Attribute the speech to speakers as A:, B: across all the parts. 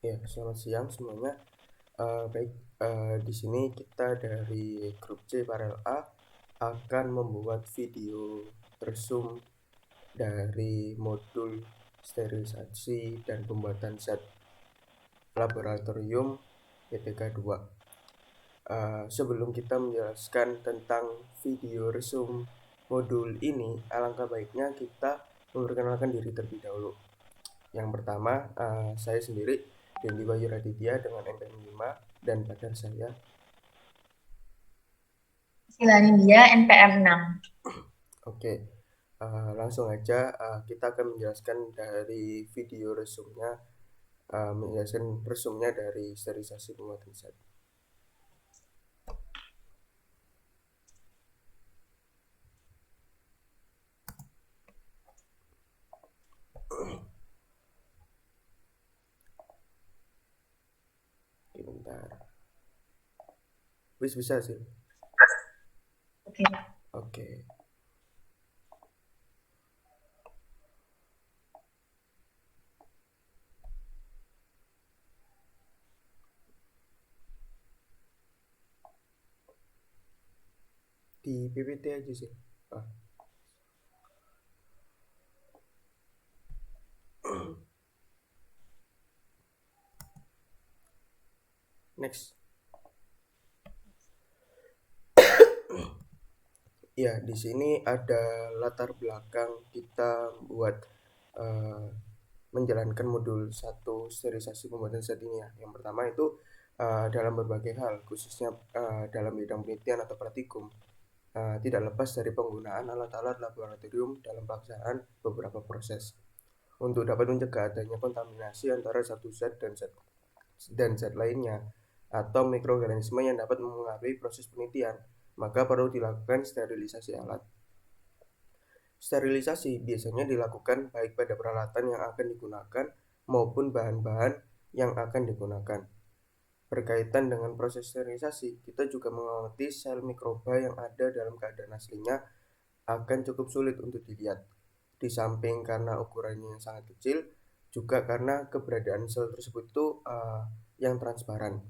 A: Ya, selamat siang semuanya. Baik, di sini kita dari grup C Parel A akan membuat video resume dari modul sterilisasi dan pembuatan zat laboratorium PTK 2. Sebelum kita menjelaskan tentang video resume modul ini, alangkah baiknya kita memperkenalkan diri terlebih dahulu. Yang pertama, saya sendiri Dendi Bayu Raditya dengan NPM 5 dan pacar saya.
B: Silani dia NPM 6.
A: Oke, langsung aja kita akan menjelaskan dari video resumnya, menjelaskan resumnya dari sterilisasi pembuatan zat. Oke, bentar. Bisa sih.
B: Oke.
A: Oke. Di PPT aja sih. Ah. Next. Ya, di sini ada latar belakang kita buat uh, menjalankan modul 1 sterilisasi pembuatan zat ini ya. Yang pertama itu dalam berbagai hal, khususnya dalam bidang penelitian atau praktikum, tidak lepas dari penggunaan alat-alat laboratorium dalam pelaksanaan beberapa proses untuk dapat mencegah adanya kontaminasi antara satu zat dan zat lainnya atau mikroorganisme yang dapat mempengaruhi proses penelitian, maka perlu dilakukan sterilisasi alat. Sterilisasi biasanya dilakukan baik pada peralatan yang akan digunakan maupun bahan-bahan yang akan digunakan. Berkaitan dengan proses sterilisasi, kita juga mengamati sel mikroba yang ada dalam keadaan aslinya akan cukup sulit untuk dilihat. Di samping karena ukurannya yang sangat kecil, juga karena keberadaan sel tersebut itu yang transparan.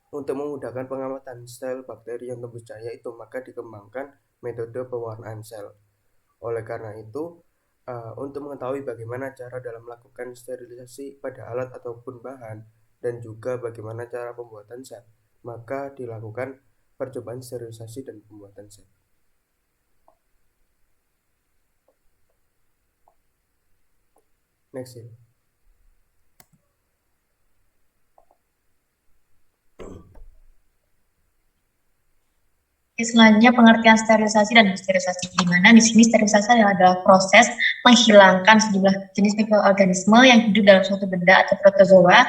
A: Untuk memudahkan pengamatan sel bakteri yang tembus cahaya itu, maka dikembangkan metode pewarnaan sel. Oleh karena itu, untuk mengetahui bagaimana cara dalam melakukan sterilisasi pada alat ataupun bahan dan juga bagaimana cara pembuatan zat, maka dilakukan percobaan sterilisasi dan pembuatan zat. Next ya.
B: Selanjutnya pengertian sterilisasi dan sterilisasi, di mana di sini sterilisasi adalah proses menghilangkan sejumlah jenis mikroorganisme yang hidup dalam suatu benda atau protozoa,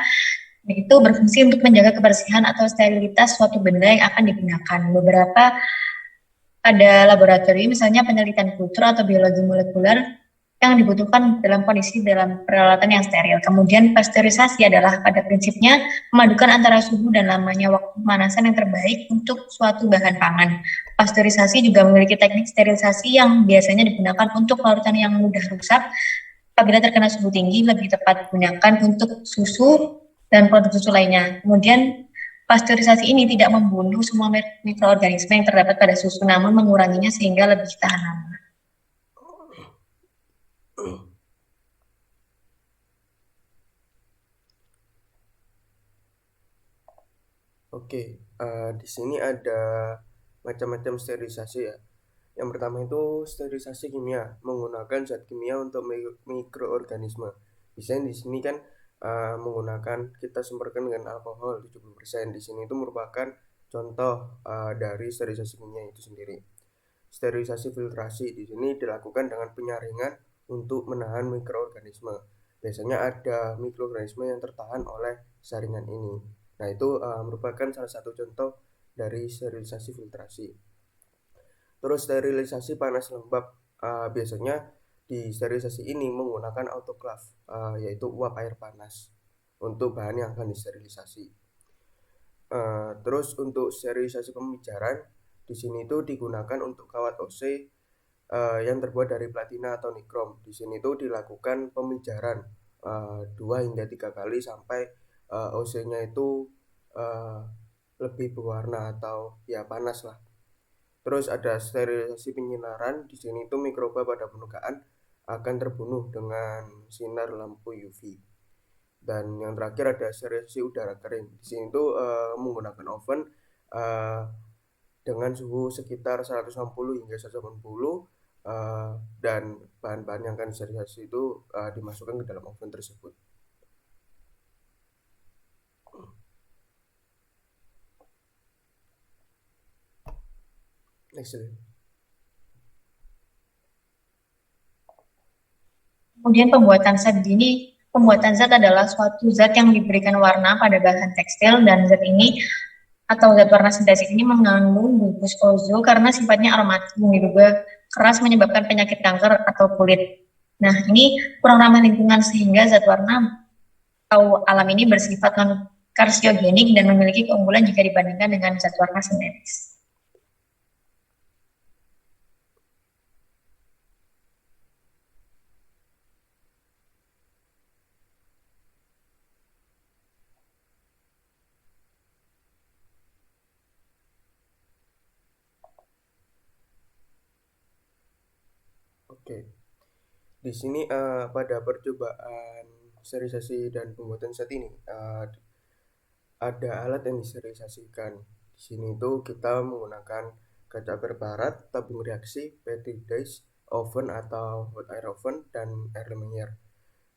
B: itu berfungsi untuk menjaga kebersihan atau sterilitas suatu benda yang akan digunakan. Beberapa pada laboratorium, misalnya penelitian kultur atau biologi molekuler, yang dibutuhkan dalam kondisi dalam peralatan yang steril. Kemudian pasteurisasi adalah pada prinsipnya memadukan antara suhu dan lamanya waktu pemanasan yang terbaik untuk suatu bahan pangan. Pasteurisasi juga memiliki teknik sterilisasi yang biasanya digunakan untuk larutan yang mudah rusak. Apabila terkena suhu tinggi, lebih tepat digunakan untuk susu dan produk susu lainnya. Kemudian pasteurisasi ini tidak membunuh semua mikroorganisme yang terdapat pada susu, namun menguranginya sehingga lebih tahan lama.
A: Oke, di sini ada macam-macam sterilisasi ya. Yang pertama itu sterilisasi kimia, menggunakan zat kimia untuk mikroorganisme. Misalnya di sini kan menggunakan, kita semprotkan dengan alkohol 70%. Di sini itu merupakan contoh dari sterilisasi kimia itu sendiri. Sterilisasi filtrasi di sini dilakukan dengan penyaringan untuk menahan mikroorganisme. Biasanya ada mikroorganisme yang tertahan oleh saringan ini. Nah, itu merupakan salah satu contoh dari sterilisasi filtrasi. Terus sterilisasi panas lembab, biasanya di sterilisasi ini menggunakan autoclave, yaitu uap air panas untuk bahan yang akan disterilisasi. Terus untuk sterilisasi pemijaran di sini itu digunakan untuk kawat OC yang terbuat dari platina atau nikrom. Di sini itu dilakukan pemijaran 2 hingga 3 kali sampai OC-nya itu uh, lebih berwarna atau ya panas lah. Terus ada sterilisasi penyinaran. Di sini itu mikroba pada permukaan akan terbunuh dengan sinar lampu UV. Dan yang terakhir ada sterilisasi udara kering. Di sini tuh menggunakan oven uh, dengan suhu sekitar 160 hingga 180 dan bahan-bahan yang akan disterilisasi itu dimasukkan ke dalam oven tersebut. Next.
B: Kemudian pembuatan zat adalah suatu zat yang diberikan warna pada bahan tekstil, dan zat ini atau zat warna sintetis ini mengandung gugus ozon karena sifatnya aromatik yang diduga keras menyebabkan penyakit kanker atau kulit. Nah, ini kurang ramah lingkungan sehingga zat warna atau alam ini bersifat non karsiogenik dan memiliki keunggulan jika dibandingkan dengan zat warna sintetis.
A: Oke. Di sini pada percobaan sterilisasi dan pembuatan zat ini ada alat yang disterilisasikan. Di sini itu kita menggunakan kaca berbarat, tabung reaksi, petri dish, oven atau hot air oven, dan air lumiere.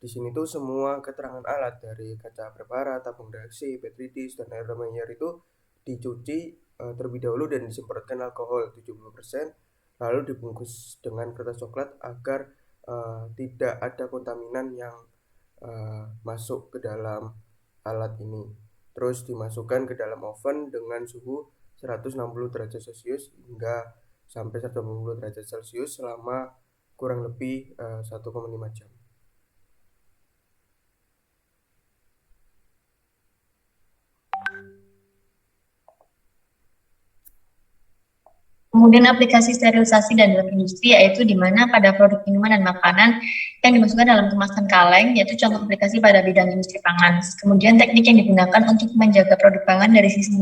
A: Di sini tuh semua keterangan alat dari kaca berbarat, tabung reaksi, petri dish, dan air lumiere itu dicuci terlebih dahulu dan disemprotkan alkohol 70%, lalu dibungkus dengan kertas coklat agar tidak ada kontaminan yang masuk ke dalam alat ini. Terus dimasukkan ke dalam oven dengan suhu 160 derajat Celcius hingga sampai 180 derajat Celcius selama kurang lebih 1,5 jam.
B: Kemudian aplikasi sterilisasi dan dalam industri, yaitu di mana pada produk minuman dan makanan yang dimasukkan dalam kemasan kaleng, yaitu contoh aplikasi pada bidang industri pangan. Kemudian teknik yang digunakan untuk menjaga produk pangan dari sisi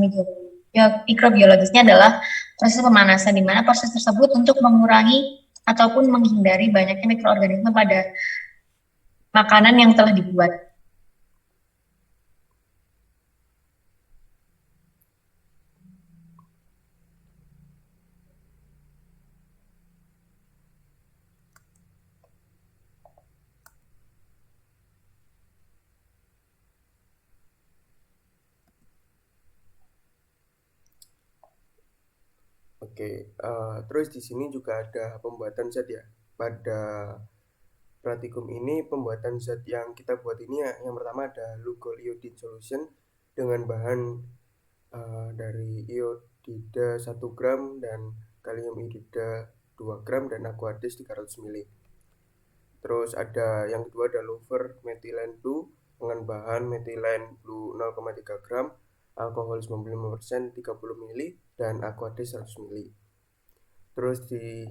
B: mikrobiologisnya adalah proses pemanasan, di mana proses tersebut untuk mengurangi ataupun menghindari banyaknya mikroorganisme pada makanan yang telah dibuat.
A: Oke, terus di sini juga ada pembuatan zat ya. Pada pratikum ini pembuatan zat yang kita buat ini ya, yang pertama ada Lugol iodine solution dengan bahan dari iodida 1 gram dan kalium iodida 2 gram dan aqueous 300 ml. Terus ada yang kedua ada Lover methylene blue dengan bahan methylene blue 0,3 gram, alkohol 95% 30 ml dan aqueous 100 ml. Terus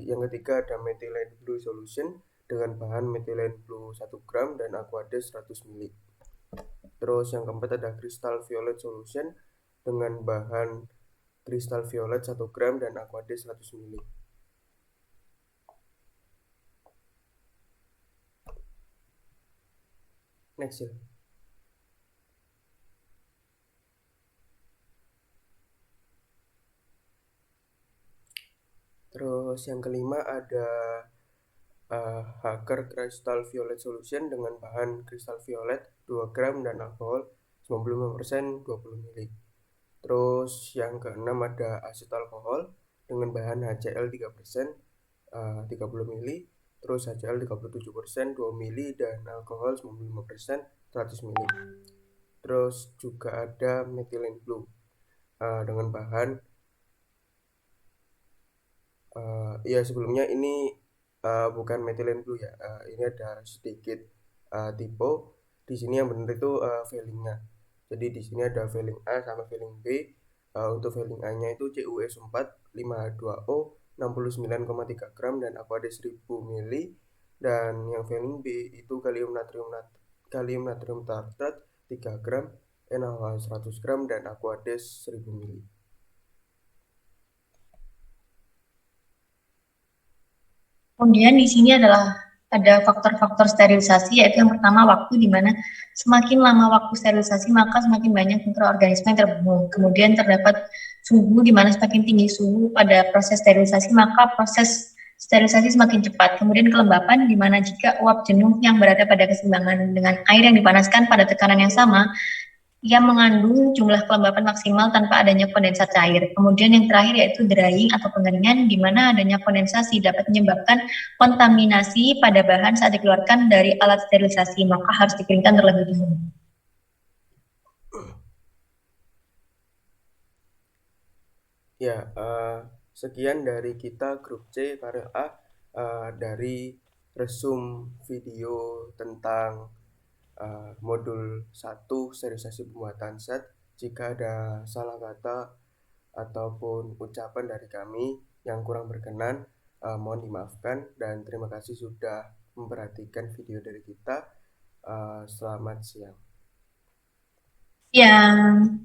A: yang ketiga ada methylene blue solution dengan bahan methylene blue 1 gram dan aqueous 100 ml. Terus yang keempat ada crystal violet solution dengan bahan crystal violet 1 gram dan aqueous 100 ml. Next ya. Terus yang kelima ada Hager Crystal Violet Solution dengan bahan crystal violet 2 gram dan alkohol 95% 20 ml. Terus yang keenam ada aset alkohol dengan bahan HCl 3% 30 ml. Terus HCl 37% 2 ml dan alkohol 95% 100 ml. Terus juga ada methylene blue dengan bahan ya sebelumnya ini bukan methylene blue ya. Ini ada sedikit typo. Di sini yang benar itu valine-nya. Jadi di sini ada valine A sama valine B. Untuk valine A-nya itu CuS4 5H2O 69,3 gram dan aqueous 1000 ml. Dan yang valine B itu kalium natrium kalium natrium tartrat 3 gram, NaOH 100 gram, dan Aquades 1000 ml.
B: Kemudian di sini adalah ada faktor-faktor sterilisasi, yaitu yang pertama waktu, di mana semakin lama waktu sterilisasi maka semakin banyak mikroorganisme yang terbunuh. Kemudian terdapat suhu, di mana semakin tinggi suhu pada proses sterilisasi maka proses sterilisasi semakin cepat. Kemudian kelembapan, di mana jika uap jenuh yang berada pada keseimbangan dengan air yang dipanaskan pada tekanan yang sama, ia mengandung jumlah kelembapan maksimal tanpa adanya kondensat cair. Kemudian yang terakhir yaitu drying atau pengeringan, di mana adanya kondensasi dapat menyebabkan kontaminasi pada bahan saat dikeluarkan dari alat sterilisasi, maka harus dikeringkan terlebih dahulu.
A: Ya, sekian dari kita grup C Karel A, dari resum video tentang modul 1 sterilisasi pembuatan zat. Jika ada salah kata ataupun ucapan dari kami yang kurang berkenan, mohon dimaafkan, dan terima kasih sudah memperhatikan video dari kita. Selamat siang.
B: Yang